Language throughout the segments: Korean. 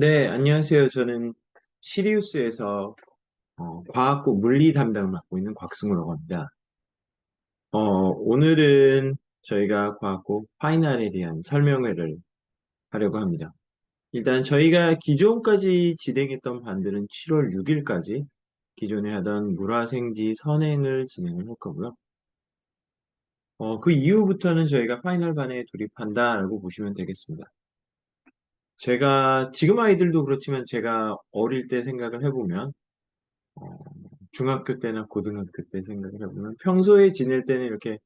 네, 안녕하세요. 저는 시리우스에서 과학고 물리 담당을 맡고 있는 곽승우라고 합니다. 오늘은 저희가 과학고 파이널에 대한 설명회를 하려고 합니다. 일단 저희가 기존까지 진행했던 반들은 7월 6일까지 기존에 하던 물화생지 선행을 진행을 할 거고요. 그 이후부터는 저희가 파이널 반에 돌입한다라고 보시면 되겠습니다. 제가 지금 아이들도 그렇지만 제가 어릴 때 생각을 해보면 어, 중학교 때나 고등학교 때 생각을 해보면 평소에 지낼 때는 이렇게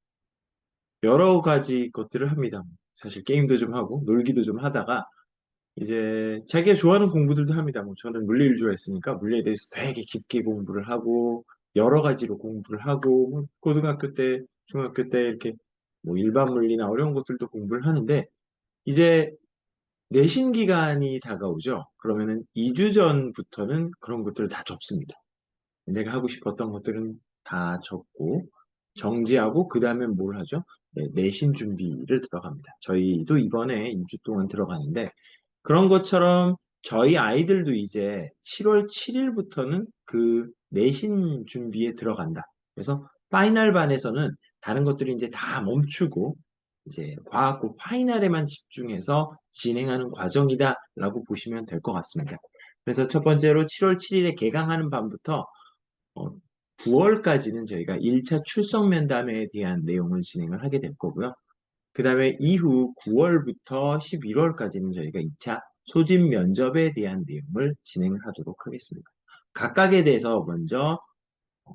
여러 가지 것들을 합니다. 사실 게임도 좀 하고 놀기도 좀 하다가 이제 자기가 좋아하는 공부들도 합니다. 뭐 저는 물리를 좋아했으니까 물리에 대해서 되게 깊게 공부를 하고 여러 가지로 공부를 하고 뭐 고등학교 때, 중학교 때 이렇게 뭐 일반 물리나 어려운 것들도 공부를 하는데 이제 내신 기간이 다가오죠. 그러면은 2주 전부터는 그런 것들을 다 접습니다. 내가 하고 싶었던 것들은 다 적고 정지하고 그 다음에 뭘 하죠? 네, 내신 준비를 들어갑니다. 저희도 이번에 2주 동안 들어가는데 그런 것처럼 저희 아이들도 이제 7월 7일부터는 그 내신 준비에 들어간다. 그래서 파이널 반에서는 다른 것들이 이제 다 멈추고 이제 과학고 파이널에만 집중해서 진행하는 과정이다라고 보시면 될 것 같습니다. 그래서 첫 번째로 7월 7일에 개강하는 밤부터 어, 9월까지는 저희가 1차 출석 면담에 대한 내용을 진행을 하게 될 거고요. 그 다음에 이후 9월부터 11월까지는 저희가 2차 소집 면접에 대한 내용을 진행하도록 하겠습니다. 각각에 대해서 먼저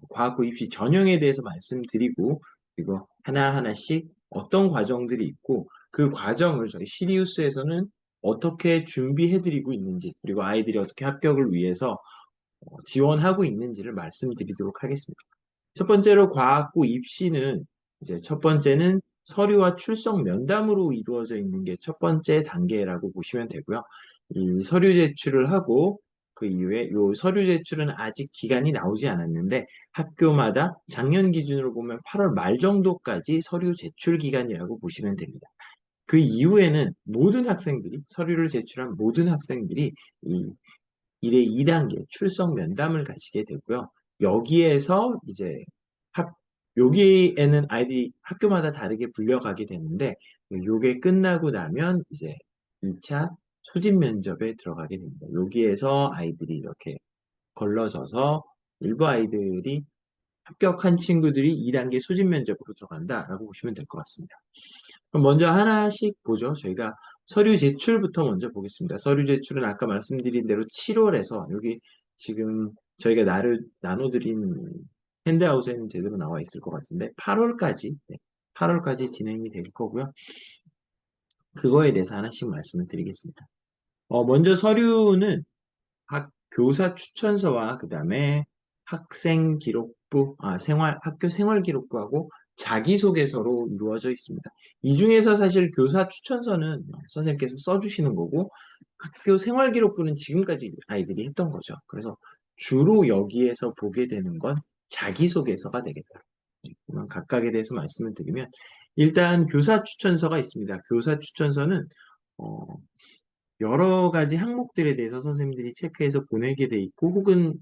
과학고 입시 전형에 대해서 말씀드리고 그리고 하나하나씩 어떤 과정들이 있고 그 과정을 저희 시리우스에서는 어떻게 준비해드리고 있는지 그리고 아이들이 어떻게 합격을 위해서 지원하고 있는지를 말씀드리도록 하겠습니다. 첫 번째로 과학부 입시는 이제 첫 번째는 서류와 출석 면담으로 이루어져 있는 게 첫 번째 단계라고 보시면 되고요. 이 서류 제출을 하고 그 이후에 요 서류 제출은 아직 기간이 나오지 않았는데 학교마다 작년 기준으로 보면 8월 말 정도까지 서류 제출 기간이라고 보시면 됩니다. 그 이후에는 모든 학생들이 서류를 제출한 모든 학생들이 이 1회 2단계 출석 면담을 가시게 되고요. 여기에서 이제 학, 여기에는 아이들이 학교마다 다르게 불려가게 되는데, 요게 끝나고 나면 이제 2차 소집 면접에 들어가게 됩니다. 여기에서 아이들이 이렇게 걸러져서 일부 아이들이 합격한 친구들이 2단계 소집 면접으로 들어간다라고 보시면 될 것 같습니다. 그럼 먼저 하나씩 보죠. 저희가 서류 제출부터 먼저 보겠습니다. 서류 제출은 아까 말씀드린 대로 7월에서 여기 지금 저희가 나눠드린 핸드아웃에는 제대로 나와 있을 것 같은데 8월까지 8월까지 진행이 될 거고요. 그거에 대해서 하나씩 말씀을 드리겠습니다. 먼저 서류는 교사 추천서와 그 다음에 학교 생활 기록부하고 자기소개서로 이루어져 있습니다. 이 중에서 사실 교사 추천서는 선생님께서 써주시는 거고 학교 생활 기록부는 지금까지 아이들이 했던 거죠. 그래서 주로 여기에서 보게 되는 건 자기소개서가 되겠다. 그만 각각에 대해서 말씀을 드리면 일단 교사 추천서가 있습니다. 교사 추천서는 어, 여러 가지 항목들에 대해서 선생님들이 체크해서 보내게 돼 있고 혹은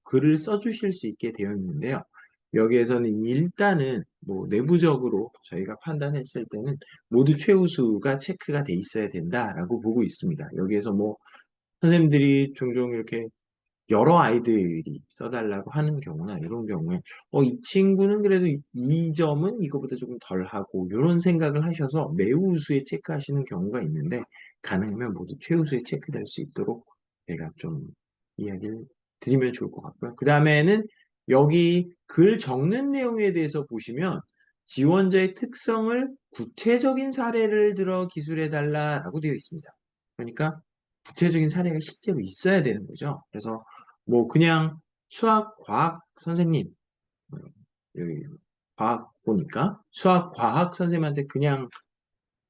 글을 써주실 수 있게 되어 있는데요. 여기에서는 일단은 뭐 내부적으로 저희가 판단했을 때는 모두 최우수가 체크가 돼 있어야 된다라고 보고 있습니다. 여기에서 뭐 선생님들이 종종 이렇게 여러 아이들이 써달라고 하는 경우나 이런 경우에 이 친구는 그래도 이 점은 이거보다 조금 덜하고 이런 생각을 하셔서 매우 우수에 체크하시는 경우가 있는데 가능하면 모두 최우수에 체크될 수 있도록 제가 좀 이야기를 드리면 좋을 것 같고요. 그 다음에는 여기 글 적는 내용에 대해서 보시면 지원자의 특성을 구체적인 사례를 들어 기술해달라라고 되어 있습니다. 그러니까 구체적인 사례가 실제로 있어야 되는 거죠. 그래서 뭐 그냥 수학, 과학 선생님, 어, 여기 과학 보니까 수학, 과학 선생님한테 그냥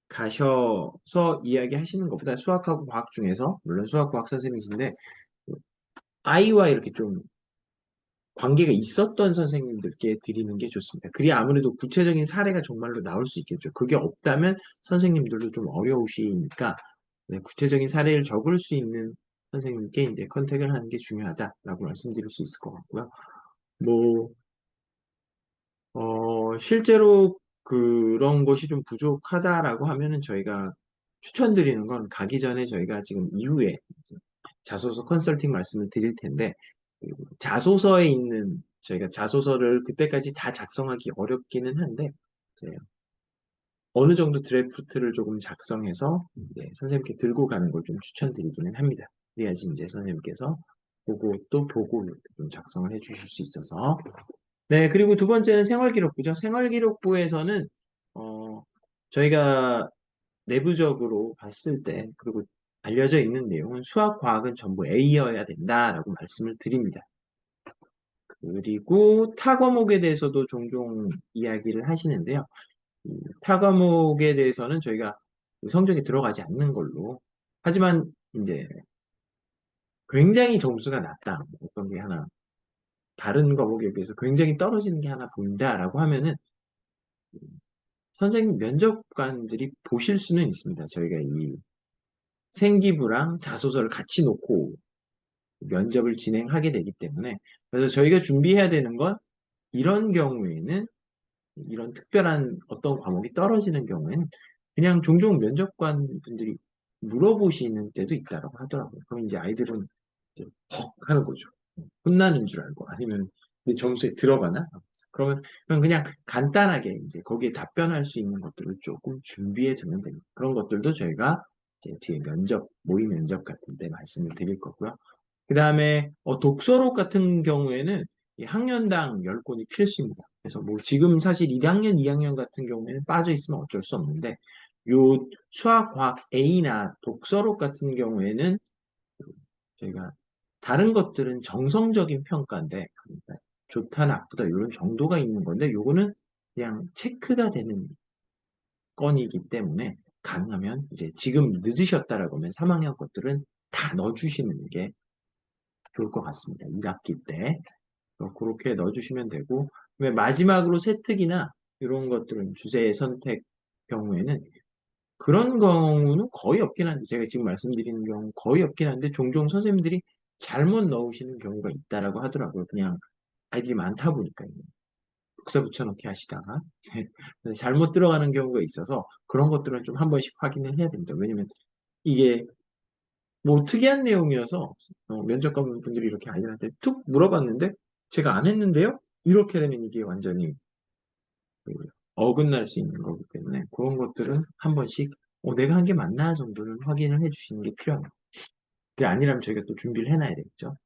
가셔서 이야기하시는 것보다 수학하고 과학 중에서 물론 수학, 과학 선생님이신데 아이와 이렇게 좀 관계가 있었던 선생님들께 드리는 게 좋습니다. 그게 아무래도 구체적인 사례가 정말로 나올 수 있겠죠. 그게 없다면 선생님들도 좀 어려우시니까 네, 구체적인 사례를 적을 수 있는 선생님께 이제 컨택을 하는 게 중요하다라고 말씀드릴 수 있을 것 같고요. 뭐, 실제로 그런 것이 좀 부족하다라고 하면은 저희가 추천드리는 건 가기 전에 저희가 지금 이후에 자소서 컨설팅 말씀을 드릴 텐데, 그 자소서에 있는 저희가 자소서를 그때까지 다 작성하기 어렵기는 한데, 이제 어느 정도 드래프트를 조금 작성해서 선생님께 들고 가는 걸 좀 추천드리기는 합니다. 그래야지 이제 선생님께서 보고 또 보고 이렇게 좀 작성을 해 주실 수 있어서. 네, 그리고 두 번째는 생활기록부죠. 생활기록부에서는 어, 저희가 내부적으로 봤을 때, 그리고 알려져 있는 내용은 수학, 과학은 전부 A여야 된다라고 말씀을 드립니다. 그리고 타 과목에 대해서도 종종 이야기를 하시는데요. 타 과목에 대해서는 저희가 성적이 들어가지 않는 걸로. 하지만 이제 굉장히 점수가 낮다. 어떤 게 하나, 다른 과목에 비해서 굉장히 떨어지는 게 하나 보인다라고 하면은 선생님 면접관들이 보실 수는 있습니다. 저희가 이 생기부랑 자소서를 같이 놓고 면접을 진행하게 되기 때문에. 그래서 저희가 준비해야 되는 건 이런 경우에는, 이런 특별한 어떤 과목이 떨어지는 경우에는 그냥 종종 면접관 분들이 물어보시는 때도 있다고 하더라고요. 그럼 이제 아이들은 이제 헉 하는 거죠. 혼나는 줄 알고, 아니면 내 점수에 들어가나? 그럼 그냥 간단하게 이제 거기에 답변할 수 있는 것들을 조금 준비해 두면 됩니다. 그런 것들도 저희가 이제 뒤에 면접, 모의 면접 같은 데 말씀을 드릴 거고요. 그 다음에 독서록 같은 경우에는 이 학년당 10권이 필수입니다. 그래서 뭐 지금 사실 1학년, 2학년 같은 경우에는 빠져 있으면 어쩔 수 없는데, 요 수학, 과학 A나 독서록 같은 경우에는 저희가 다른 것들은 정성적인 평가인데, 그러니까 좋다, 나쁘다 이런 정도가 있는 건데, 요거는 그냥 체크가 되는 건이기 때문에 가능하면 이제 지금 늦으셨다라고 하면 3학년 것들은 다 넣어주시는 게 좋을 것 같습니다. 1학기 때. 그렇게 넣어주시면 되고, 마지막으로 세특이나 이런 것들은 주제 선택 경우에는 그런 경우는 거의 없긴 한데, 제가 지금 말씀드리는 경우 거의 없긴 한데, 종종 선생님들이 잘못 넣으시는 경우가 있다라고 하더라고요. 그냥 아이들이 많다 보니까 복사 붙여넣기 하시다가 잘못 들어가는 경우가 있어서 그런 것들은 좀 한 번씩 확인을 해야 됩니다. 왜냐면 이게 뭐 특이한 내용이어서 면접관 분들이 이렇게 아이들한테 툭 물어봤는데 제가 안 했는데요? 이렇게 되면 이게 완전히 그 어긋날 수 있는 거기 때문에 그런 것들은 한 번씩 내가 한 게 맞나 정도는 확인을 해주시는 게 필요합니다. 그게 아니라면 저희가 또 준비를 해놔야 되겠죠.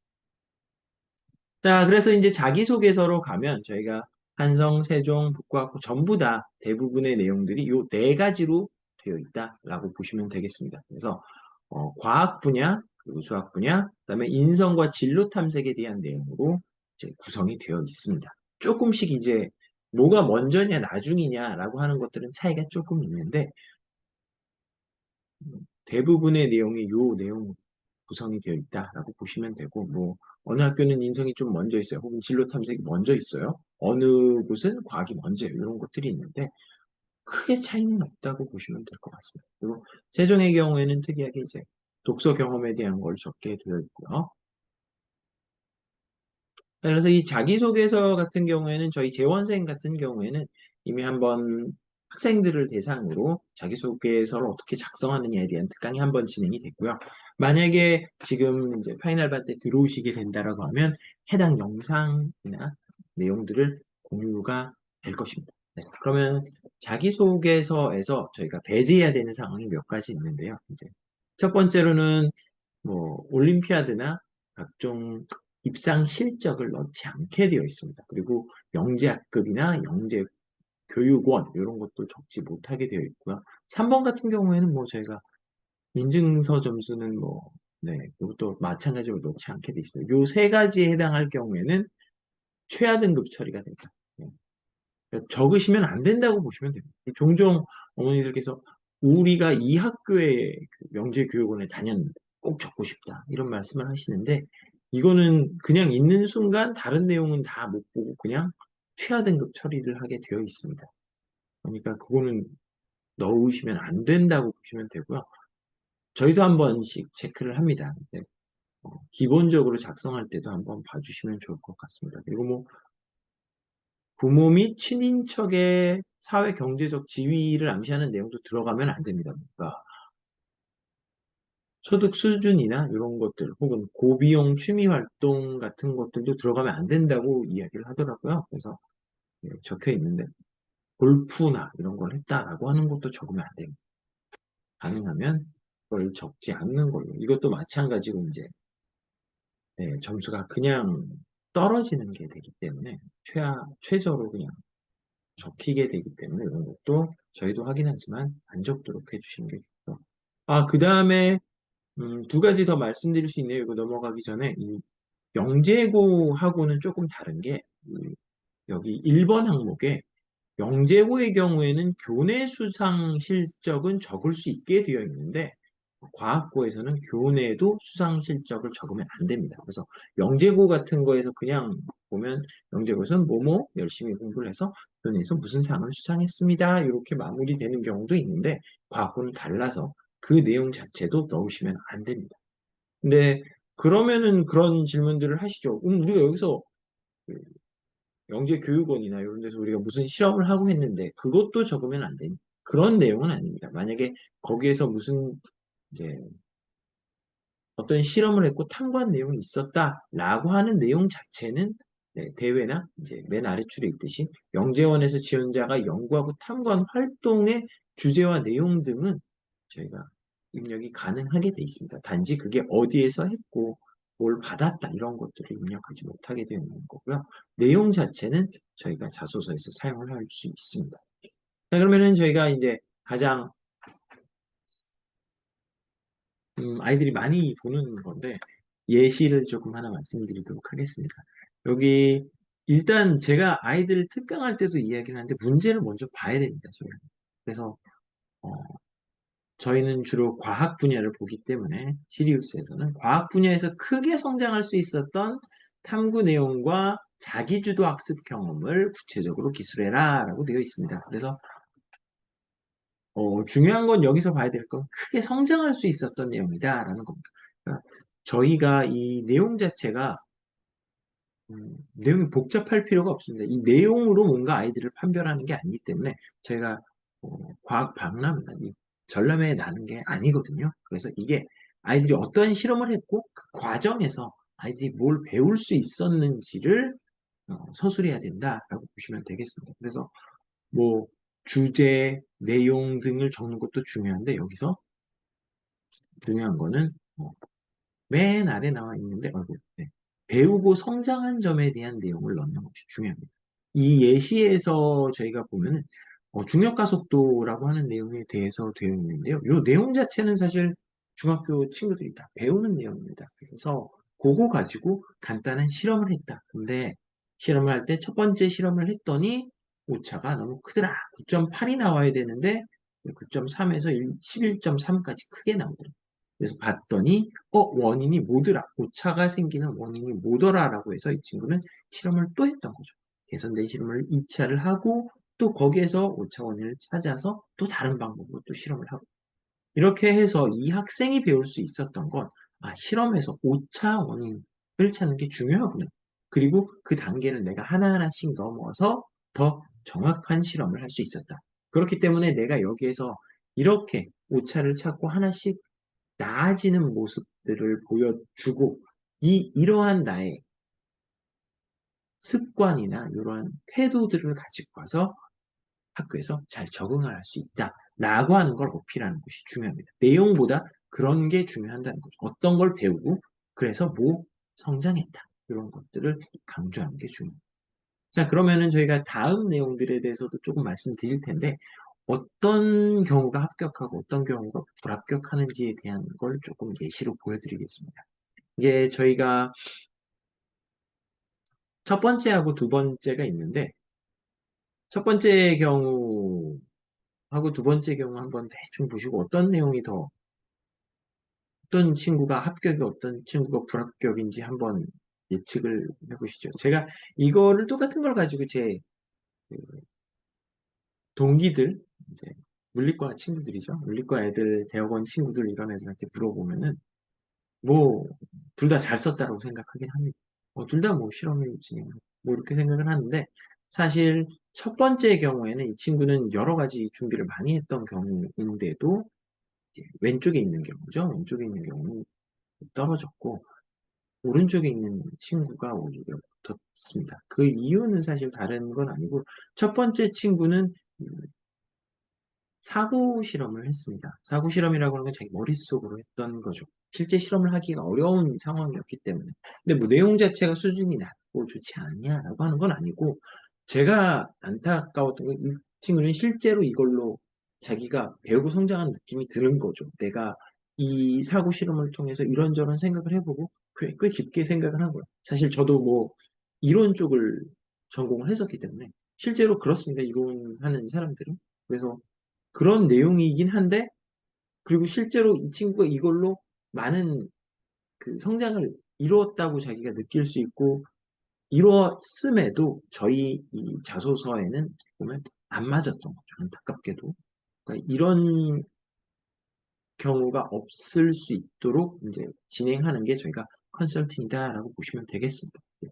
자, 그래서 이제 자기소개서로 가면 저희가 한성, 세종, 북과학부 전부 다 대부분의 내용들이 요 네 가지로 되어 있다라고 보시면 되겠습니다. 그래서 과학 분야, 그리고 수학 분야, 그다음에 인성과 진로 탐색에 대한 내용으로 이제 구성이 되어 있습니다. 조금씩 이제 뭐가 먼저냐, 나중이냐라고 하는 것들은 차이가 조금 있는데 대부분의 내용이 요 내용 구성이 되어 있다라고 보시면 되고, 뭐 어느 학교는 인성이 좀 먼저 있어요. 혹은 진로 탐색이 먼저 있어요. 어느 곳은 과학이 먼저 이런 것들이 있는데 크게 차이는 없다고 보시면 될 것 같습니다. 그리고 세종의 경우에는 특이하게 이제 독서 경험에 대한 걸 적게 되어 있고요. 그래서 이 자기소개서 같은 경우에는 저희 재원생 같은 경우에는 이미 한번 학생들을 대상으로 자기소개서를 어떻게 작성하느냐에 대한 특강이 한번 진행이 됐고요. 만약에 지금 이제 파이널반 때 들어오시게 된다라고 하면 해당 영상이나 내용들을 공유가 될 것입니다. 네, 그러면 자기소개서에서 저희가 배제해야 되는 상황이 몇 가지 있는데요. 이제 첫 번째로는 뭐 올림피아드나 각종 입상 실적을 넣지 않게 되어 있습니다. 그리고 영재학급이나 영재교육원 이런 것도 적지 못하게 되어 있고요. 3번 같은 경우에는 뭐 저희가 인증서 점수는 뭐 네, 이것도 마찬가지로 넣지 않게 되어 있습니다. 요 세 가지에 해당할 경우에는 최하 등급 처리가 됩니다. 네. 적으시면 안 된다고 보시면 됩니다. 종종 어머니들께서 우리가 이 학교에 그 명재교육원에 다녔는데 꼭 적고 싶다 이런 말씀을 하시는데 이거는 그냥 있는 순간 다른 내용은 다 못 보고 그냥 최하 등급 처리를 하게 되어 있습니다. 그러니까 그거는 넣으시면 안 된다고 보시면 되고요. 저희도 한 번씩 체크를 합니다. 네. 기본적으로 작성할 때도 한번 봐주시면 좋을 것 같습니다. 그리고 뭐 부모 및 친인척의 사회 경제적 지위를 암시하는 내용도 들어가면 안 됩니다. 그러니까 소득 수준이나 이런 것들 혹은 고비용 취미 활동 같은 것들도 들어가면 안 된다고 이야기를 하더라고요. 그래서 적혀 있는데 골프나 이런 걸 했다라고 하는 것도 적으면 안 됩니다. 가능하면 그걸 적지 않는 걸로. 이것도 마찬가지로 이제 점수가 그냥 떨어지는 게 되기 때문에 최저로 그냥 적히게 되기 때문에 이런 것도 저희도 확인하지만 안 적도록 해주시는 게 좋죠. 그 다음에 두 가지 더 말씀드릴 수 있네요. 이거 넘어가기 전에 이 영재고하고는 조금 다른 게 여기 1번 항목에 영재고의 경우에는 교내 수상 실적은 적을 수 있게 되어 있는데 과학고에서는 교내도 수상 실적을 적으면 안 됩니다. 그래서 영재고 같은 거에서 그냥 보면 영재고에서는 뭐뭐 열심히 공부를 해서 교내에서 무슨 상을 수상했습니다. 이렇게 마무리되는 경우도 있는데 과학고는 달라서 그 내용 자체도 넣으시면 안 됩니다. 근데 그러면은 그런 질문들을 하시죠. 우리가 여기서 그 영재교육원이나 이런 데서 우리가 무슨 실험을 하고 했는데 그것도 적으면 안 되니 그런 내용은 아닙니다. 만약에 거기에서 무슨 이제 어떤 실험을 했고 탐구한 내용이 있었다라고 하는 내용 자체는 대회나 이제 맨 아래줄에 있듯이 영재원에서 지원자가 연구하고 탐구한 활동의 주제와 내용 등은 저희가 입력이 가능하게 돼 있습니다. 단지 그게 어디에서 했고 뭘 받았다 이런 것들을 입력하지 못하게 되어 있는 거고요. 내용 자체는 저희가 자소서에서 사용을 할 수 있습니다. 자, 그러면은 저희가 이제 가장 아이들이 많이 보는 건데 예시를 조금 하나 말씀드리도록 하겠습니다. 여기 일단 제가 아이들 특강할 때도 이야기를 하는데 문제를 먼저 봐야 됩니다. 저희는. 그래서 어, 저희는 주로 과학 분야를 보기 때문에 시리우스에서는 과학 분야에서 크게 성장할 수 있었던 탐구 내용과 자기주도 학습 경험을 구체적으로 기술해라 라고 되어 있습니다. 그래서 중요한 건 여기서 봐야 될 건 크게 성장할 수 있었던 내용이다라는 겁니다. 그러니까 저희가 이 내용 자체가 내용이 복잡할 필요가 없습니다. 이 내용으로 뭔가 아이들을 판별하는 게 아니기 때문에 저희가 과학 박람회나 이 전람회에 나는 게 아니거든요. 그래서 이게 아이들이 어떠한 실험을 했고 그 과정에서 아이들이 뭘 배울 수 있었는지를 서술해야 된다라고 보시면 되겠습니다. 그래서 뭐 주제, 내용 등을 적는 것도 중요한데 여기서 중요한 거는 맨 아래 나와 있는데 네. 배우고 성장한 점에 대한 내용을 넣는 것이 중요합니다. 이 예시에서 저희가 보면은 중력가속도라고 하는 내용에 대해서 되어 있는데요. 이 내용 자체는 사실 중학교 친구들이 다 배우는 내용입니다. 그래서 그거 가지고 간단한 실험을 했다. 근데 실험을 할 때 첫 번째 실험을 했더니 오차가 너무 크더라. 9.8이 나와야 되는데 9.3에서 11.3까지 크게 나오더라고요. 그래서 봤더니 원인이 뭐더라? 오차가 생기는 원인이 뭐더라라고 해서 이 친구는 실험을 또 했던 거죠. 개선된 실험을 2차를 하고 또 거기에서 오차 원인을 찾아서 또 다른 방법으로 또 실험을 하고 이렇게 해서 이 학생이 배울 수 있었던 건 실험에서 오차 원인을 찾는 게 중요하구나. 그리고 그 단계를 내가 하나하나씩 넘어서 더 정확한 실험을 할 수 있었다. 그렇기 때문에 내가 여기에서 이렇게 오차를 찾고 하나씩 나아지는 모습들을 보여주고 이러한 나의 습관이나 이러한 태도들을 가지고 와서 학교에서 잘 적응을 할 수 있다. 라고 하는 걸 어필하는 것이 중요합니다. 내용보다 그런 게 중요한다는 거죠. 어떤 걸 배우고 그래서 뭐 성장했다. 이런 것들을 강조하는 게 중요합니다. 자, 그러면은 저희가 다음 내용들에 대해서도 조금 말씀드릴 텐데 어떤 경우가 합격하고 어떤 경우가 불합격하는지에 대한 걸 조금 예시로 보여드리겠습니다. 이게 저희가 첫 번째하고 두 번째가 있는데 첫 번째 경우하고 두 번째 경우 한번 대충 보시고 어떤 내용이 더 어떤 친구가 합격이 어떤 친구가 불합격인지 한번 예측을 해보시죠. 제가 이거를 똑같은 걸 가지고 제 동기들 이제 물리과 친구들이죠. 물리과 애들, 대학원 친구들 이런 애들한테 물어보면은 뭐 둘 다 잘 썼다고 생각하긴 합니다. 둘 다 뭐 실험을 진행하고 뭐 이렇게 생각을 하는데 사실 첫 번째 경우에는 이 친구는 여러 가지 준비를 많이 했던 경우인데도 이제 왼쪽에 있는 경우죠. 왼쪽에 있는 경우는 떨어졌고 오른쪽에 있는 친구가 오히려 붙었습니다. 그 이유는 사실 다른 건 아니고 첫 번째 친구는 사고 실험을 했습니다. 사고 실험이라고 하는 건 자기 머릿속으로 했던 거죠. 실제 실험을 하기가 어려운 상황이었기 때문에. 근데 뭐 내용 자체가 수준이 낮고 좋지 않냐라고 하는 건 아니고 제가 안타까웠던 건 이 친구는 실제로 이걸로 자기가 배우고 성장한 느낌이 드는 거죠. 내가 이 사고 실험을 통해서 이런저런 생각을 해보고 꽤 깊게 생각을 한 거예요. 사실 저도 뭐 이론 쪽을 전공을 했었기 때문에 실제로 그렇습니다. 이론하는 사람들은. 그래서 그런 내용이긴 한데, 그리고 실제로 이 친구가 이걸로 많은 그 성장을 이루었다고 자기가 느낄 수 있고, 이루었음에도 저희 이 자소서에는 보면 안 맞았던 거죠. 안타깝게도. 그러니까 이런 경우가 없을 수 있도록 이제 진행하는 게 저희가 컨설팅이다라고 보시면 되겠습니다. 예.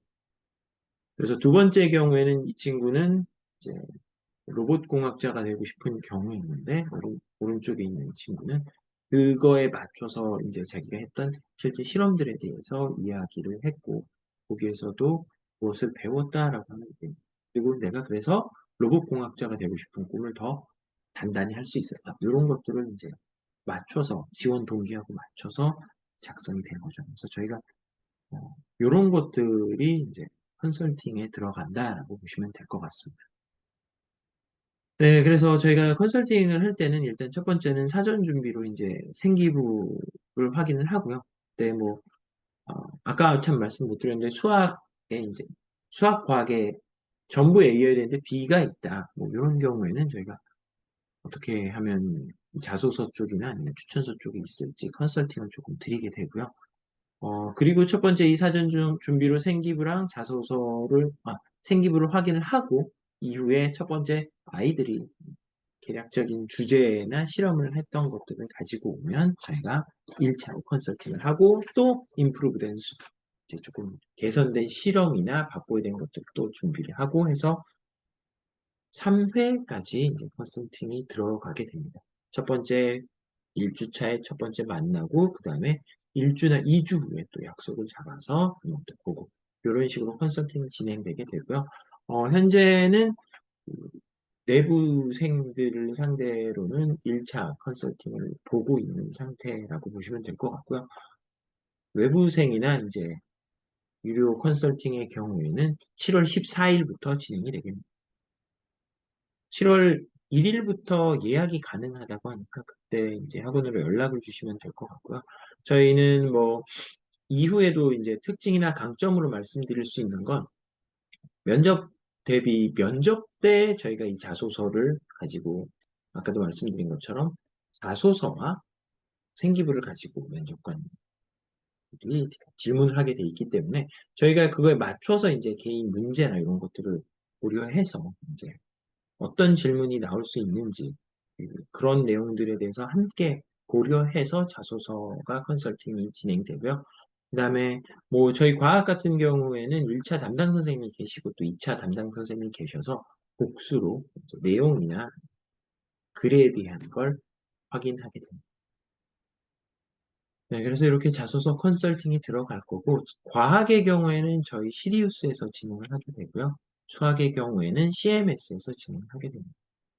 그래서 두 번째 경우에는 이 친구는 이제 로봇 공학자가 되고 싶은 경우였는데 오른쪽에 있는 친구는 그거에 맞춰서 이제 자기가 했던 실제 실험들에 대해서 이야기를 했고 거기에서도 무엇을 배웠다라고 하는 게 그리고 내가 그래서 로봇 공학자가 되고 싶은 꿈을 더 단단히 할 수 있었다. 이런 것들을 이제 맞춰서 지원 동기하고 맞춰서 작성이 된 거죠. 그래서 저희가 이런 것들이 이제 컨설팅에 들어간다라고 보시면 될 것 같습니다. 네, 그래서 저희가 컨설팅을 할 때는 일단 첫 번째는 사전 준비로 이제 생기부를 확인을 하고요. 그때 뭐, 아까 참 말씀 못 드렸는데 수학에 이제, 수학 과학에 전부 A여야 되는데 B가 있다. 뭐 이런 경우에는 저희가 어떻게 하면 이 자소서 쪽이나 아니면 추천서 쪽에 있을지 컨설팅을 조금 드리게 되고요. 그리고 첫 번째 이 사전 준비로 생기부랑 자소서를, 생기부를 확인을 하고 이후에 첫 번째 아이들이 계략적인 주제나 실험을 했던 것들을 가지고 오면 저희가 1차로 컨설팅을 하고 또 임프루브된 이제 조금 개선된 실험이나 바꿔야 되는 것들도 준비를 하고 해서 3회까지 이제 컨설팅이 들어가게 됩니다. 첫 번째 1주차에 첫 번째 만나고 그 다음에 1주나 2주 후에 또 약속을 잡아서 이것도 보고 이런 식으로 컨설팅이 진행되게 되고요. 현재는 내부생들을 상대로는 1차 컨설팅을 보고 있는 상태라고 보시면 될 것 같고요. 외부생이나 이제 유료 컨설팅의 경우에는 7월 14일부터 진행이 되겠습니다. 7월 1일부터 예약이 가능하다고 하니까 그때 이제 학원으로 연락을 주시면 될 것 같고요. 저희는 뭐 이후에도 이제 특징이나 강점으로 말씀드릴 수 있는 건 면접 대비 면접 때 저희가 이 자소서를 가지고 아까도 말씀드린 것처럼 자소서와 생기부를 가지고 면접관들이 질문을 하게 돼 있기 때문에 저희가 그거에 맞춰서 이제 개인 문제나 이런 것들을 고려해서 이제 어떤 질문이 나올 수 있는지 그런 내용들에 대해서 함께 고려해서 자소서가 컨설팅이 진행되고요. 그 다음에 뭐 저희 과학 같은 경우에는 1차 담당 선생님이 계시고 또 2차 담당 선생님이 계셔서 복수로 내용이나 글에 대한 걸 확인하게 됩니다. 네, 그래서 이렇게 자소서 컨설팅이 들어갈 거고 과학의 경우에는 저희 시리우스에서 진행을 하게 되고요. 수학의 경우에는 CMS에서 진행을 하게 됩니다.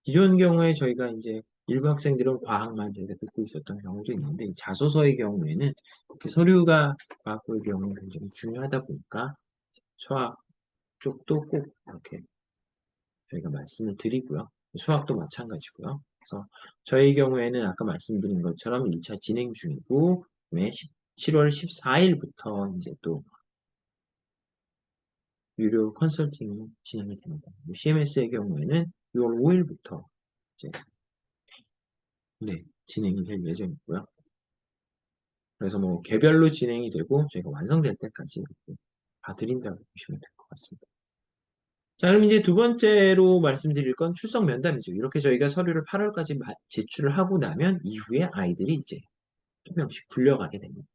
기존 경우에 저희가 이제 일부 학생들은 과학만 저희가 듣고 있었던 경우도 있는데 이 자소서의 경우에는 그렇게 서류가 과학의 경우는 굉장히 중요하다 보니까 수학 쪽도 꼭 이렇게 저희가 말씀을 드리고요. 수학도 마찬가지고요. 그래서 저희 경우에는 아까 말씀드린 것처럼 1차 진행 중이고 그다음에 7월 14일부터 이제 또 유료 컨설팅이 진행이 됩니다. CMS의 경우에는 6월 5일부터 이제 네, 진행이 될 예정이고요. 그래서 뭐 개별로 진행이 되고 저희가 완성될 때까지 이렇게 봐드린다고 보시면 될 것 같습니다. 자, 그럼 이제 두 번째로 말씀드릴 건 출석 면담이죠. 이렇게 저희가 서류를 8월까지 제출을 하고 나면 이후에 아이들이 이제 한 명씩 불려가게 됩니다.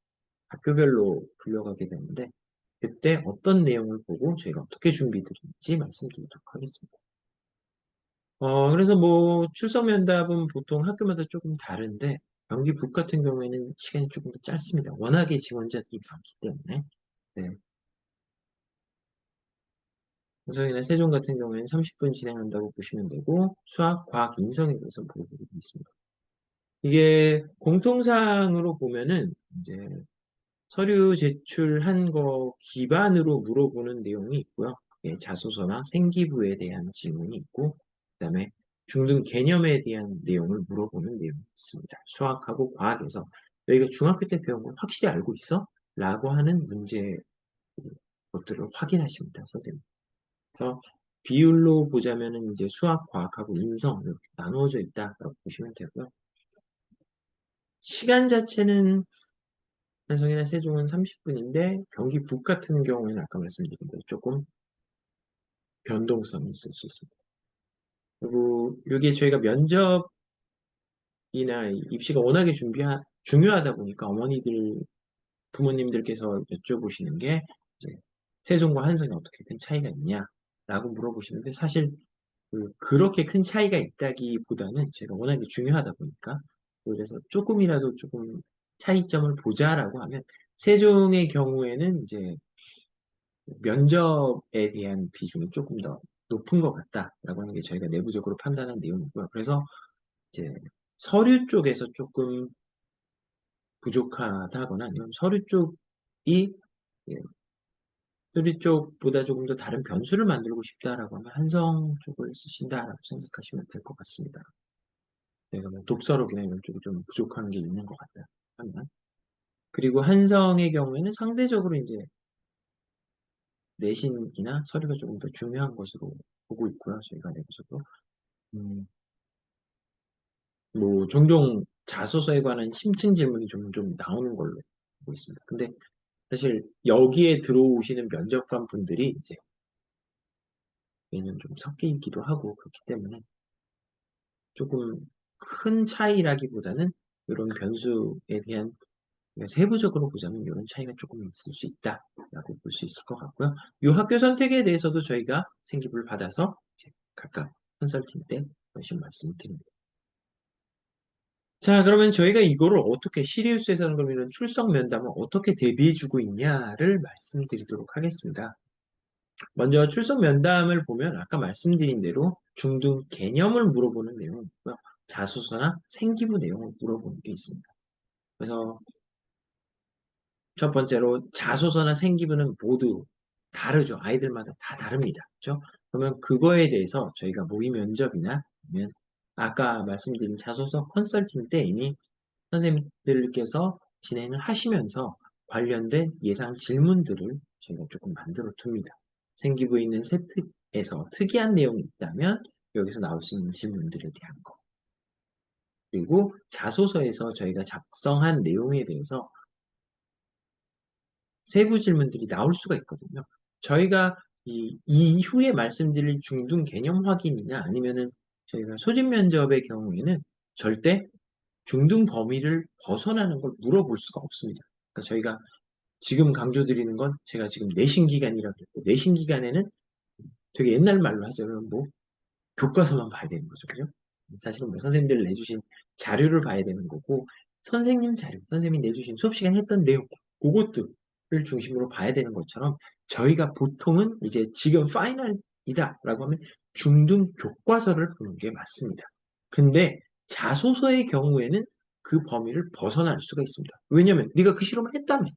학교별로 불려가게 되는데 그때 어떤 내용을 보고 저희가 어떻게 준비드리는지 말씀드리도록 하겠습니다. 그래서 뭐 출석 면담은 보통 학교마다 조금 다른데 경기 북 같은 경우에는 시간이 조금 더 짧습니다. 워낙에 지원자들이 많기 때문에. 네. 그래서 세종 같은 경우에는 30분 진행한다고 보시면 되고 수학, 과학, 인성에 대해서 물어보고 있습니다. 이게 공통상으로 보면은 이제 서류 제출한 거 기반으로 물어보는 내용이 있고요. 예, 자소서나 생기부에 대한 질문이 있고, 그다음에 중등 개념에 대한 내용을 물어보는 내용이 있습니다. 수학하고 과학에서 너희가 중학교 때 배운 걸 확실히 알고 있어? 라고 하는 문제 것들을 확인하십니다, 선생님. 그래서 비율로 보자면은 이제 수학, 과학하고 인성 이렇게 나누어져 있다라고 보시면 되고요. 시간 자체는 한성이나 세종은 30분인데 경기 북 같은 경우에는 아까 말씀드린 대로 조금 변동성이 있을 수 있습니다. 그리고 이게 저희가 면접이나 입시가 워낙에 중요하다 보니까 어머니들, 부모님들께서 여쭤보시는 게 이제 세종과 한성이 어떻게 큰 차이가 있냐라고 물어보시는데 사실 그렇게 큰 차이가 있다기보다는 제가 워낙에 중요하다 보니까 그래서 조금이라도 조금 차이점을 보자라고 하면 세종의 경우에는 이제 면접에 대한 비중이 조금 더 높은 것 같다라고 하는 게 저희가 내부적으로 판단한 내용이고요. 그래서 이제 서류 쪽에서 조금 부족하다거나 아니면 예, 서류 쪽보다 조금 더 다른 변수를 만들고 싶다라고 하면 한성 쪽을 쓰신다라고 생각하시면 될 것 같습니다. 내가 뭐 독서록이나 이런 쪽이 좀 부족한 게 있는 것 같다 하면 그리고 한성의 경우에는 상대적으로 이제 내신이나 서류가 조금 더 중요한 것으로 보고 있고요. 저희가 내부적으로. 음, 뭐 종종 자소서에 관한 심층 질문이 좀 나오는 걸로 보고 있습니다. 근데 사실 여기에 들어오시는 면접관 분들이 이제 매년 좀 섞이기도 하고 그렇기 때문에 조금 큰 차이라기보다는 이런 변수에 대한 세부적으로 보자면 이런 차이가 조금 있을 수 있다라고 볼 수 있을 것 같고요. 이 학교 선택에 대해서도 저희가 생기부를 받아서 이제 각각 컨설팅 때 열심히 말씀을 드립니다. 자, 그러면 저희가 이거를 어떻게 시리우스에서는 그럼 이런 출석 면담을 어떻게 대비해주고 있냐를 말씀드리도록 하겠습니다. 먼저 출석 면담을 보면 아까 말씀드린 대로 중등 개념을 물어보는 내용이 있고요. 자소서나 생기부 내용을 물어보는 게 있습니다. 그래서 첫 번째로 자소서나 생기부는 모두 다르죠. 아이들마다 다 다릅니다. 그렇죠? 그러면 그거에 대해서 저희가 모의 면접이나 아니면 아까 말씀드린 자소서 컨설팅 때 이미 선생님들께서 진행을 하시면서 관련된 예상 질문들을 저희가 조금 만들어 둡니다. 생기부에 있는 세트에서 특이한 내용이 있다면 여기서 나올 수 있는 질문들에 대한 거. 그리고 자소서에서 저희가 작성한 내용에 대해서 세부 질문들이 나올 수가 있거든요. 저희가 이 이후에 말씀드릴 중등 개념 확인이나 아니면은 저희가 소집 면접의 경우에는 절대 중등 범위를 벗어나는 걸 물어볼 수가 없습니다. 그러니까 저희가 지금 강조드리는 건 제가 지금 내신 기간이라고 했고 내신 기간에는 되게 옛날 말로 하자면 뭐 교과서만 봐야 되는 거죠. 그죠? 사실은 뭐 선생님들 내주신 자료를 봐야 되는 거고 선생님 자료, 선생님이 내주신 수업 시간에 했던 내용 그것들을 중심으로 봐야 되는 것처럼 저희가 보통은 이제 지금 파이널이다라고 하면 중등 교과서를 보는 게 맞습니다. 근데 자소서의 경우에는 그 범위를 벗어날 수가 있습니다. 왜냐면 네가 그 실험을 했다며.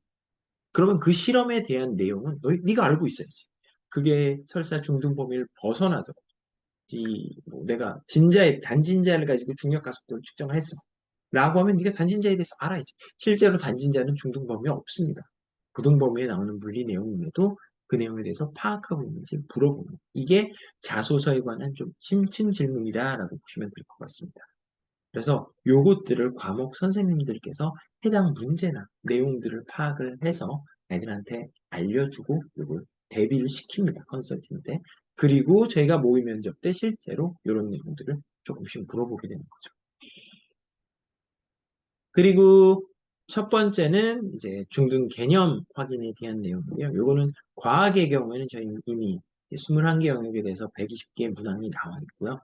그러면 그 실험에 대한 내용은 네가 알고 있어야지. 그게 설사 중등 범위를 벗어나도 뭐 내가 단진자를 가지고 중력 가속도를 측정을 했어. 라고 하면 네가 단진자에 대해서 알아야지. 실제로 단진자는 중등 범위에 없습니다. 고등 범위에 나오는 물리 내용임에도 그 내용에 대해서 파악하고 있는지 물어보는 이게 자소서에 관한 좀 심층 질문이다라고 보시면 될 것 같습니다. 그래서 요것들을 과목 선생님들께서 해당 문제나 내용들을 파악을 해서 애들한테 알려주고 요걸 대비를 시킵니다. 컨설팅 때. 그리고 저희가 모의 면접 때 실제로 이런 내용들을 조금씩 물어보게 되는 거죠. 그리고 첫 번째는 이제 중등 개념 확인에 대한 내용이고요. 요거는 과학의 경우에는 저희 이미 21개 영역에 대해서 120개 문항이 나와 있고요.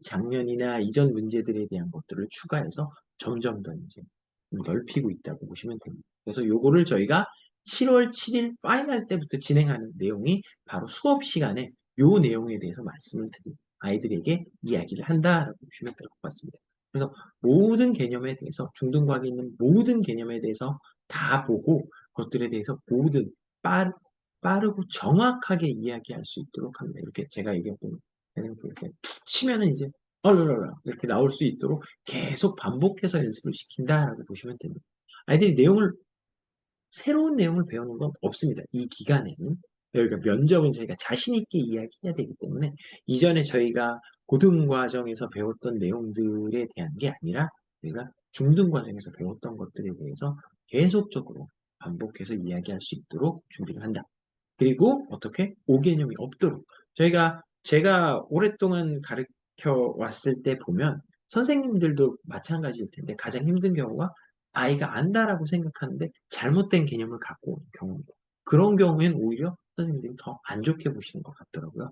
작년이나 이전 문제들에 대한 것들을 추가해서 점점 더 이제 넓히고 있다고 보시면 됩니다. 그래서 요거를 저희가 7월 7일 파이널 때부터 진행하는 내용이 바로 수업 시간에 요 내용에 대해서 말씀을 드리고 아이들에게 이야기를 한다라고 보시면 될 것 같습니다. 그래서 모든 개념에 대해서 중등과학에 있는 모든 개념에 대해서 다 보고 그것들에 대해서 모든 빠르고 정확하게 이야기할 수 있도록 합니다. 이렇게 제가 얘기했던 이렇게 툭 치면은 이제 얼얼얼 이렇게 나올 수 있도록 계속 반복해서 연습을 시킨다라고 보시면 됩니다. 아이들이 새로운 내용을 배우는 건 없습니다. 이 기간에는. 그러니까 면접은 저희가 자신 있게 이야기해야 되기 때문에 이전에 저희가 고등과정에서 배웠던 내용들에 대한 게 아니라 저희가 중등과정에서 배웠던 것들에 대해서 계속적으로 반복해서 이야기할 수 있도록 준비를 한다. 그리고 어떻게? 오개념이 없도록. 제가 오랫동안 가르쳐 왔을 때 보면 선생님들도 마찬가지일 텐데 가장 힘든 경우가 아이가 안다라고 생각하는데 잘못된 개념을 갖고 오는 경우입니다. 그런 경우에는 오히려 선생님들이 더 안 좋게 보시는 것 같더라고요.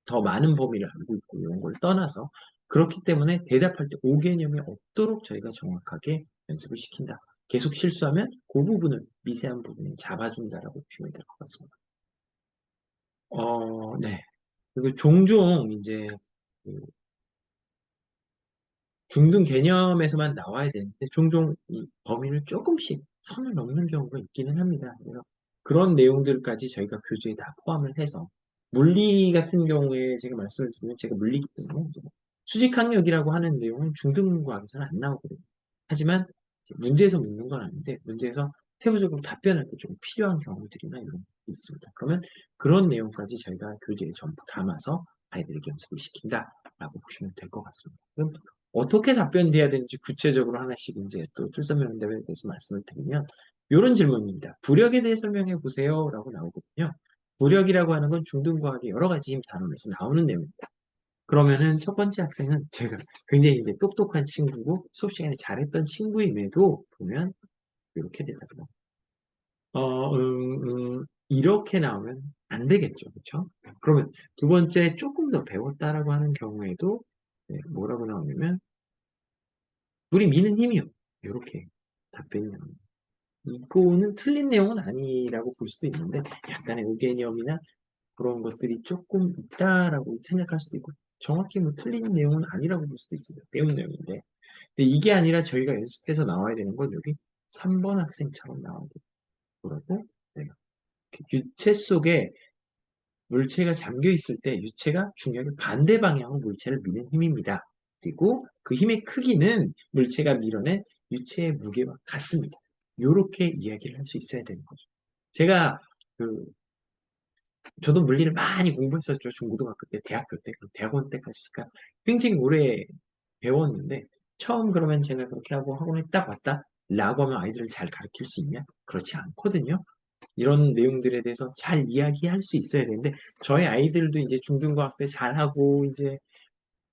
더 많은 범위를 알고 있고 이런 걸 떠나서 그렇기 때문에 대답할 때 오개념이 없도록 저희가 정확하게 연습을 시킨다. 계속 실수하면 그 부분을 미세한 부분을 잡아준다라고 보시면 될 것 같습니다. 네. 그리고 종종 이제 그 중등 개념에서만 나와야 되는데 종종 이 범위를 조금씩 선을 넘는 경우가 있기는 합니다. 그래서 그런 내용들까지 저희가 교재에 다 포함을 해서 물리 같은 경우에 제가 말씀을 드리면 제가 물리기 때문에 이제 수직항력이라고 하는 내용은 중등과학에서는 안 나오거든요. 하지만 이제 문제에서 묻는 건 아닌데 문제에서 세부적으로 답변할 때 좀 필요한 경우들이나 이런 게 있습니다. 그러면 그런 내용까지 저희가 교재에 전부 담아서 아이들에게 연습을 시킨다라고 보시면 될 것 같습니다. 그럼 어떻게 답변해야 되는지 구체적으로 하나씩 이제 또 출산면접에 대해서 말씀을 드리면 이런 질문입니다. 부력에 대해 설명해 보세요 라고 나오거든요. 부력이라고 하는 건 중등과학의 여러 가지 단원에서 나오는 내용입니다. 그러면은 첫 번째 학생은 제가 굉장히 이제 똑똑한 친구고 수업 시간에 잘했던 친구임에도 보면 이렇게 대답을 이렇게 나오면 안 되겠죠. 그렇죠? 그러면 두 번째 조금 더 배웠다라고 하는 경우에도 네, 뭐라고 나오냐면 우리 미는 힘이요. 이렇게 답변이 나옵니다. 이거는 틀린 내용은 아니라고 볼 수도 있는데 약간의 오개념이나 그런 것들이 조금 있다라고 생각할 수도 있고 정확히 뭐 틀린 내용은 아니라고 볼 수도 있어요. 배운 내용인데. 근데 이게 아니라 저희가 연습해서 나와야 되는 건 여기 3번 학생처럼 나오고 그러고 네. 유체 속에 물체가 잠겨 있을 때 유체가 중력의 반대 방향으로 물체를 미는 힘입니다. 그리고 그 힘의 크기는 물체가 밀어낸 유체의 무게와 같습니다. 이렇게 이야기를 할 수 있어야 되는 거죠. 제가 그 저도 물리를 많이 공부했었죠. 중고등학교 때, 대학교 때, 대학원 때까지가 굉장히 오래 배웠는데 처음 그러면 제가 그렇게 하고 학원에 딱 왔다 라고 하면 아이들을 잘 가르칠 수 있냐? 그렇지 않거든요. 이런 내용들에 대해서 잘 이야기할 수 있어야 되는데 저희 아이들도 이제 중등과학 때 잘하고 이제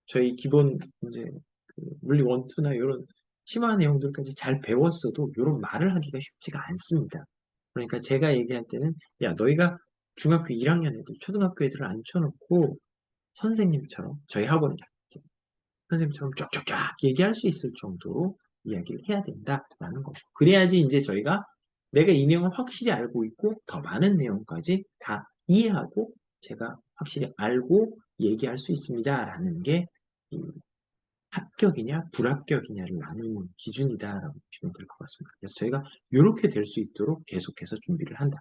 저희 기본 이제 그 물리 원투나 이런 심화 내용들까지 잘 배웠어도 이런 말을 하기가 쉽지가 않습니다. 그러니까 제가 얘기할 때는 야 너희가 중학교 1학년 애들, 초등학교 애들을 앉혀놓고 선생님처럼 저희 학원에 선생님처럼 쫙쫙쫙 얘기할 수 있을 정도로 이야기를 해야 된다라는 거죠. 그래야지 이제 저희가 내가 이 내용을 확실히 알고 있고 더 많은 내용까지 다 이해하고 제가 확실히 알고 얘기할 수 있습니다라는 게 합격이냐 불합격이냐를 나누는 기준이다라고 보시면 될 것 같습니다. 그래서 저희가 이렇게 될 수 있도록 계속해서 준비를 한다.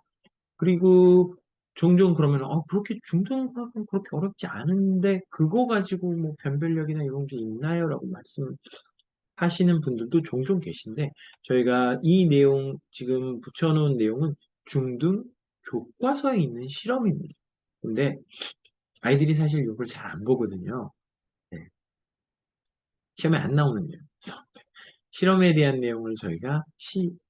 그리고 종종 그러면 그렇게 중등과학은 그렇게 어렵지 않은데 그거 가지고 뭐 변별력이나 이런 게 있나요? 라고 말씀하시는 분들도 종종 계신데 저희가 이 내용 지금 붙여놓은 내용은 중등 교과서에 있는 실험입니다. 근데 아이들이 사실 이걸 잘 안 보거든요. 네, 시험에 안 나오는 내용. 그래서 실험에 대한 내용을 저희가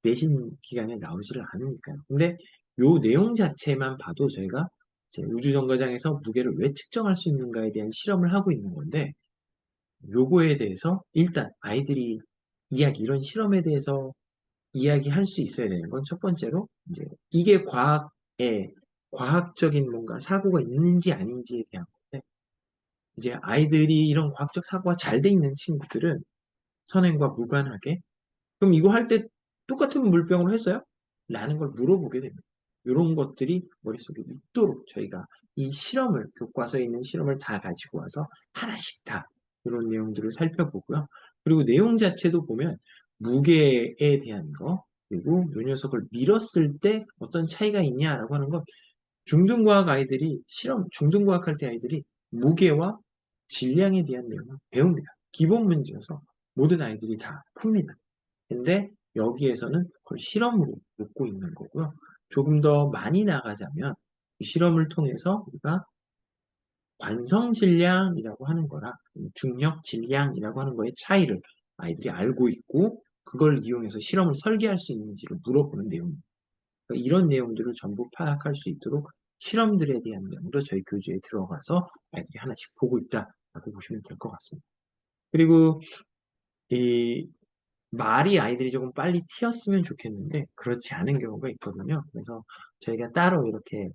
내신 기간에 나오지를 않으니까요. 근데 요 내용 자체만 봐도 저희가 이제 우주정거장에서 무게를 왜 측정할 수 있는가에 대한 실험을 하고 있는 건데, 요거에 대해서 일단 아이들이 이런 실험에 대해서 이야기할 수 있어야 되는 건 첫 번째로 이제 이게 과학적인 뭔가 사고가 있는지 아닌지에 대한 건데, 이제 아이들이 이런 과학적 사고가 잘 돼 있는 친구들은 선행과 무관하게 그럼 이거 할 때 똑같은 물병으로 했어요? 라는 걸 물어보게 됩니다. 이런 것들이 머릿속에 있도록 저희가 이 실험을, 교과서에 있는 실험을 다 가지고 와서 하나씩 다 이런 내용들을 살펴보고요. 그리고 내용 자체도 보면 무게에 대한 거, 그리고 요 녀석을 밀었을 때 어떤 차이가 있냐라고 하는 건 중등과학 아이들이 중등과학 할 때 아이들이 무게와 질량에 대한 내용을 배웁니다. 기본 문제여서 모든 아이들이 다 풉니다. 근데 여기에서는 그걸 실험으로 묻고 있는 거고요. 조금 더 많이 나가자면 이 실험을 통해서 우리가 관성 질량이라고 하는 거랑 중력 질량이라고 하는 거의 차이를 아이들이 알고 있고 그걸 이용해서 실험을 설계할 수 있는지를 물어보는 내용입니다. 그러니까 이런 내용들을 전부 파악할 수 있도록 실험들에 대한 내용도 저희 교재에 들어가서 아이들이 하나씩 보고 있다라고 보시면 될 것 같습니다. 그리고 이 말이 아이들이 조금 빨리 튀었으면 좋겠는데 그렇지 않은 경우가 있거든요. 그래서 저희가 따로 이렇게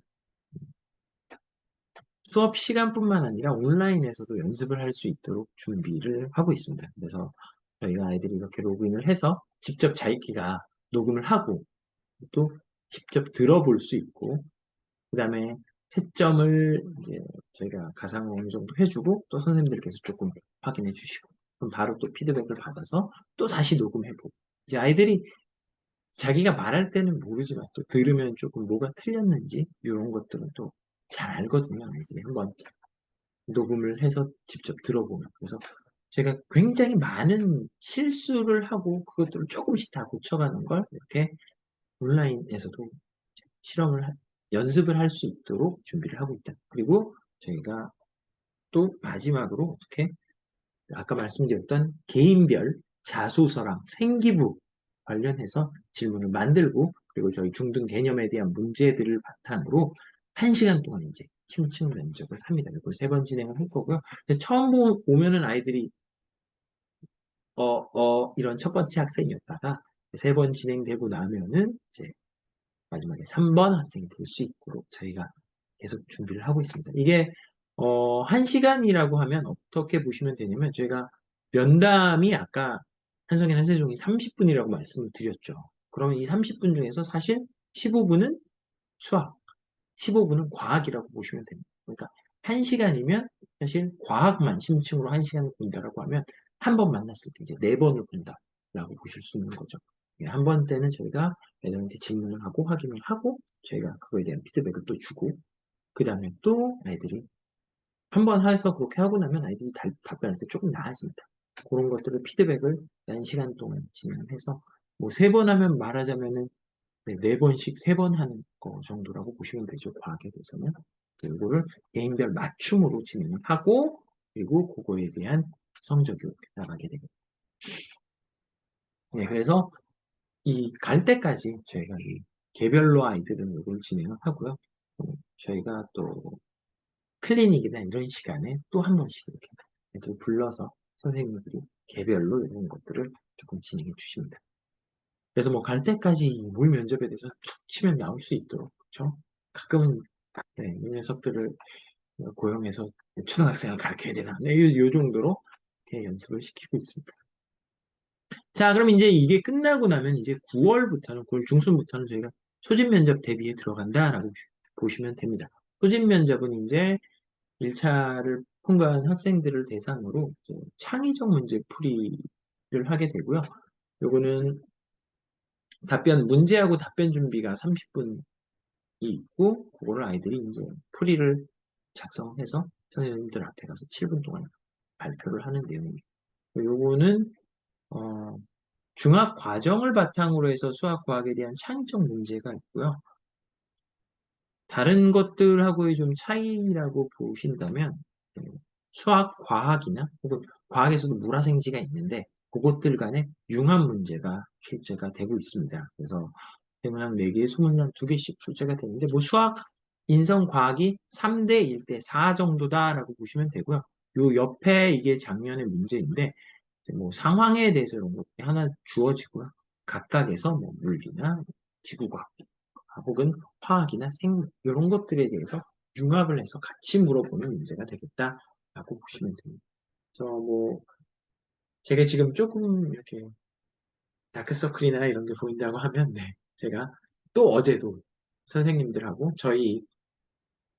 수업 시간뿐만 아니라 온라인에서도 연습을 할 수 있도록 준비를 하고 있습니다. 그래서 저희가 아이들이 이렇게 로그인을 해서 직접 자기가 녹음을 하고 또 직접 들어볼 수 있고 그 다음에 채점을 이제 저희가 가상 어느 정도 해주고 또 선생님들께서 조금 확인해 주시고 그럼 바로 또 피드백을 받아서 또 다시 녹음해보고 이제 아이들이 자기가 말할 때는 모르지만 또 들으면 조금 뭐가 틀렸는지 이런 것들은 또 잘 알거든요. 아이들이 한번 녹음을 해서 직접 들어보면 그래서 제가 굉장히 많은 실수를 하고 그것들을 조금씩 다 고쳐가는 걸 이렇게 온라인에서도 실험을 연습을 할 수 있도록 준비를 하고 있다. 그리고 저희가 또 마지막으로 어떻게 아까 말씀드렸던 개인별 자소서랑 생기부 관련해서 질문을 만들고 그리고 저희 중등 개념에 대한 문제들을 바탕으로 1시간 동안 이제 심층 면접을 합니다. 그리고 3번 진행을 할 거고요. 그래서 처음 오면은 아이들이 이런 첫 번째 학생이었다가 3번 진행되고 나면은 이제 마지막에 3번 학생이 될 수 있도록 저희가 계속 준비를 하고 있습니다. 이게 1시간이라고 하면 어떻게 보시면 되냐면 저희가 면담이 아까 한성인 한세종이 30분이라고 말씀을 드렸죠. 그러면 이 30분 중에서 사실 15분은 수학, 15분은 과학이라고 보시면 됩니다. 그러니까 1시간이면 사실 과학만 심층으로 1시간을 본다라고 하면 한 번 만났을 때 이제 4번을 본다라고 보실 수 있는 거죠. 한 번 때는 저희가 애들한테 질문을 하고 확인을 하고 저희가 그거에 대한 피드백을 또 주고 그 다음에 또 아이들이 한 번 해서 그렇게 하고 나면 아이들이 답변할 때 조금 나아집니다. 그런 것들을 피드백을 1시간 동안 진행을 해서 뭐 3번 하면 말하자면은 4번씩 3번 하는 거 정도라고 보시면 되죠. 과학에 대해서는. 이거를 개인별 맞춤으로 진행을 하고 그리고 그거에 대한 성적이 나가게 됩니다. 네, 그래서 이 갈 때까지 저희가 이 개별로 아이들은 이걸 진행을 하고요. 저희가 또 클리닉이나 이런 시간에 또 한 번씩 이렇게 애들 불러서 선생님들이 개별로 이런 것들을 조금 진행해 주십니다. 그래서 뭐 갈 때까지 물 면접에 대해서 툭 치면 나올 수 있도록 그렇죠? 가끔은 네, 이 녀석들을 고용해서 초등학생을 가르쳐야 되나 네, 요 정도로 이렇게 연습을 시키고 있습니다. 자, 그럼 이제 이게 끝나고 나면 이제 9월 중순부터는 저희가 소집 면접 대비에 들어간다라고 보시면 됩니다. 소집 면접은 이제 1차를 통과한 학생들을 대상으로 이제 창의적 문제 풀이를 하게 되고요. 요거는 문제하고 답변 준비가 30분이 있고, 그거를 아이들이 이제 풀이를 작성해서 선생님들 앞에 가서 7분 동안 발표를 하는 내용입니다. 요거는, 중학 과정을 바탕으로 해서 수학, 과학에 대한 창의적 문제가 있고요. 다른 것들하고의 좀 차이라고 보신다면 수학, 과학이나 혹은 과학에서도 물화생지가 있는데 그것들 간의 융합 문제가 출제가 되고 있습니다. 그래서 대문항 4개, 소문항 2개씩 출제가 되는데 뭐 수학 인성과학이 3대 1대 4 정도다라고 보시면 되고요. 요 옆에 이게 작년의 문제인데 이제 뭐 상황에 대해서 이런 것들이 하나 주어지고요. 각각에서 뭐 물리나 지구과학 혹은 화학이나 생물 이런 것들에 대해서 융합을 해서 같이 물어보는 문제가 되겠다라고 보시면 됩니다. 그래서 뭐 제가 지금 조금 이렇게 다크서클이나 이런 게 보인다고 하면 네, 제가 또 어제도 선생님들하고 저희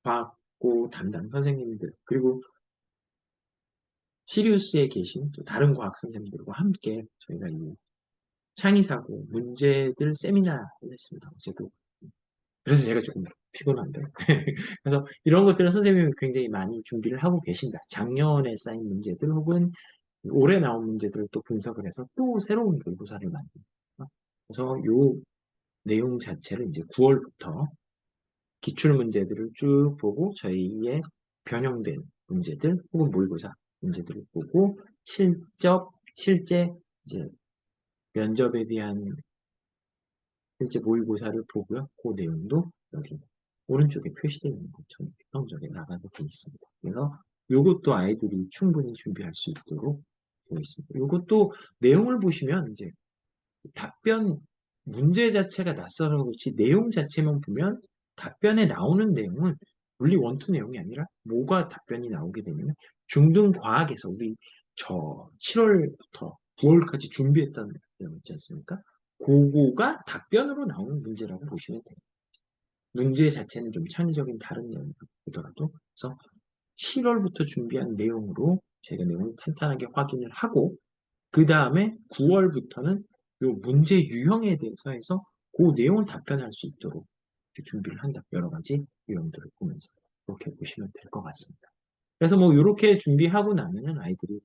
과학고 담당 선생님들 그리고 시리우스에 계신 또 다른 과학 선생님들과 함께 저희가 이 창의사고 문제들 세미나를 했습니다. 어제도. 그래서 제가 조금 피곤한데. 그래서 이런 것들은 선생님이 굉장히 많이 준비를 하고 계신다. 작년에 쌓인 문제들 혹은 올해 나온 문제들을 또 분석을 해서 또 새로운 모의고사를 만듭니다. 그래서 요 내용 자체를 이제 9월부터 기출 문제들을 쭉 보고 저희의 변형된 문제들 혹은 모의고사 문제들을 보고 실제 이제 면접에 대한 실제 모의고사를 보고요. 그 내용도 여기 오른쪽에 표시되어 있는 것처럼 성적에 나가게 되어 있습니다. 그래서 이것도 아이들이 충분히 준비할 수 있도록 되어 있습니다. 이것도 내용을 보시면 이제 답변 문제 자체가 낯설어 그렇지 내용 자체만 보면 답변에 나오는 내용은 물리 원투 내용이 아니라 뭐가 답변이 나오게 되면 중등 과학에서 우리 저 7월부터 9월까지 준비했던 내용 있지 않습니까? 그거가 답변으로 나오는 문제라고 보시면 돼요. 문제 자체는 좀 창의적인 다른 내용이더라도 그래서 7월부터 준비한 내용으로 저희가 내용을 탄탄하게 확인을 하고 그 다음에 9월부터는 요 문제 유형에 대해서 해서 그 내용을 답변할 수 있도록 준비를 한다. 여러 가지 유형들을 보면서 그렇게 보시면 될 것 같습니다. 그래서 뭐 이렇게 준비하고 나면은 아이들이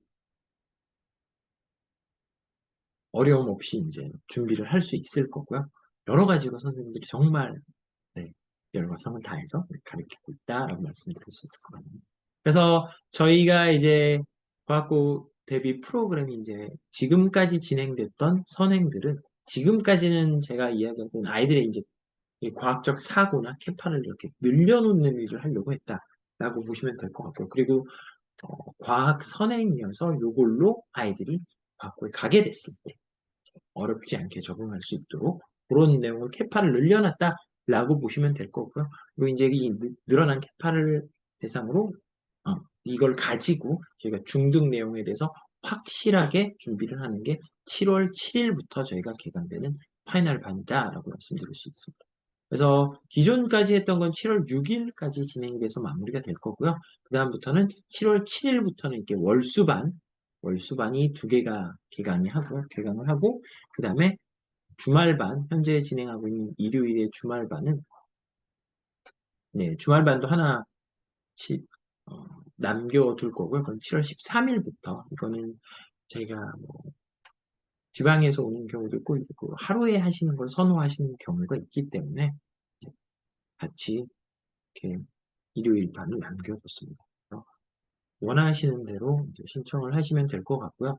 어려움 없이 이제 준비를 할 수 있을 거고요. 여러 가지로 선생님들이 정말 네, 열과성을 다해서 가르치고 있다라고 말씀드릴 수 있을 것 같네요. 그래서 저희가 이제 과학고 대비 프로그램이 이제 지금까지 진행됐던 선행들은 지금까지는 제가 이야기했던 아이들의 이제 이 과학적 사고나 캐파를 이렇게 늘려놓는 일을 하려고 했다라고 보시면 될 것 같고요. 그리고 과학 선행이어서 이걸로 아이들이 과학고에 가게 됐을 때 어렵지 않게 적응할 수 있도록 그런 내용을 캐파를 늘려놨다라고 보시면 될 거고요. 그리고 이제 이 늘어난 캐파를 대상으로 이걸 가지고 저희가 중등 내용에 대해서 확실하게 준비를 하는 게 7월 7일부터 저희가 개강되는 파이널 반이다라고 말씀드릴 수 있습니다. 그래서 기존까지 했던 건 7월 6일까지 진행이 돼서 마무리가 될 거고요. 그 다음부터는 7월 7일부터는 이렇게 월수반이 두 개가 개강을 하고, 그 다음에 주말반, 현재 진행하고 있는 일요일의 주말반은, 네, 주말반도 하나, 어, 남겨둘 거고요. 그럼 7월 13일부터, 이거는 저희가 뭐, 지방에서 오는 경우도 있고, 하루에 하시는 걸 선호하시는 경우가 있기 때문에, 같이 이렇게 일요일 반을 남겨뒀습니다. 원하시는 대로 신청을 하시면 될 것 같고요.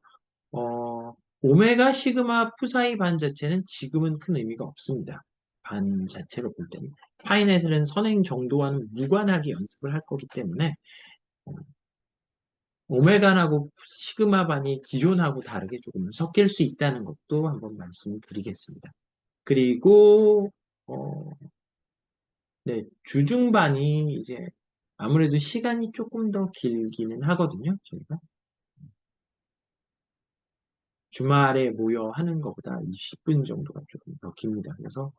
오메가 시그마 푸사이 반 자체는 지금은 큰 의미가 없습니다. 반 자체로 볼 때는. 파이넷은 선행 정도와는 무관하게 연습을 할 거기 때문에 오메가하고 시그마 반이 기존하고 다르게 조금 섞일 수 있다는 것도 한번 말씀드리겠습니다. 그리고 네, 주중반이 이제 아무래도 시간이 조금 더 길기는 하거든요. 저희가 주말에 모여 하는 것보다 20분 정도가 조금 더 깁니다. 그래서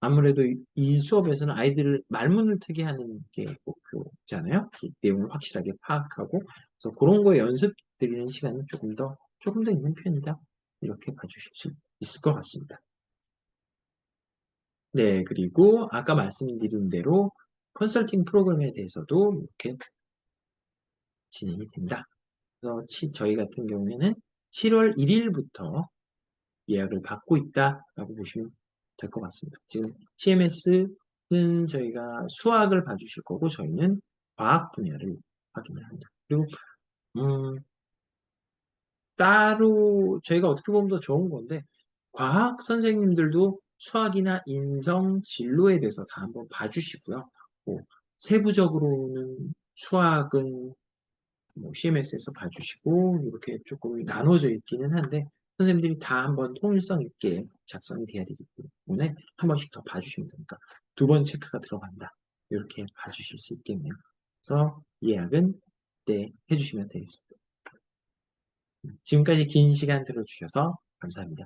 아무래도 이 수업에서는 아이들을 말문을 트게 하는 게 목표잖아요. 내용을 확실하게 파악하고 그래서 그런 거에 연습 드리는 시간은 조금 더 있는 편이다. 이렇게 봐주실 수 있을 것 같습니다. 네, 그리고 아까 말씀드린 대로 컨설팅 프로그램에 대해서도 이렇게 진행이 된다. 그래서 저희 같은 경우에는 7월 1일부터 예약을 받고 있다라고 보시면 될 것 같습니다. 지금 CMS는 저희가 수학을 봐주실 거고 저희는 과학 분야를 확인을 한다. 그리고 따로 저희가 어떻게 보면 더 좋은 건데 과학 선생님들도 수학이나 인성, 진로에 대해서 다 한번 봐주시고요. 뭐 세부적으로는 수학은 뭐 CMS에서 봐주시고 이렇게 조금 나눠져 있기는 한데 선생님들이 다 한번 통일성 있게 작성이 돼야 되기 때문에 한 번씩 더 봐주시면 되니까 두 번 체크가 들어간다. 이렇게 봐주실 수 있겠네요. 그래서 예약은 네 해주시면 되겠습니다. 지금까지 긴 시간 들어주셔서 감사합니다.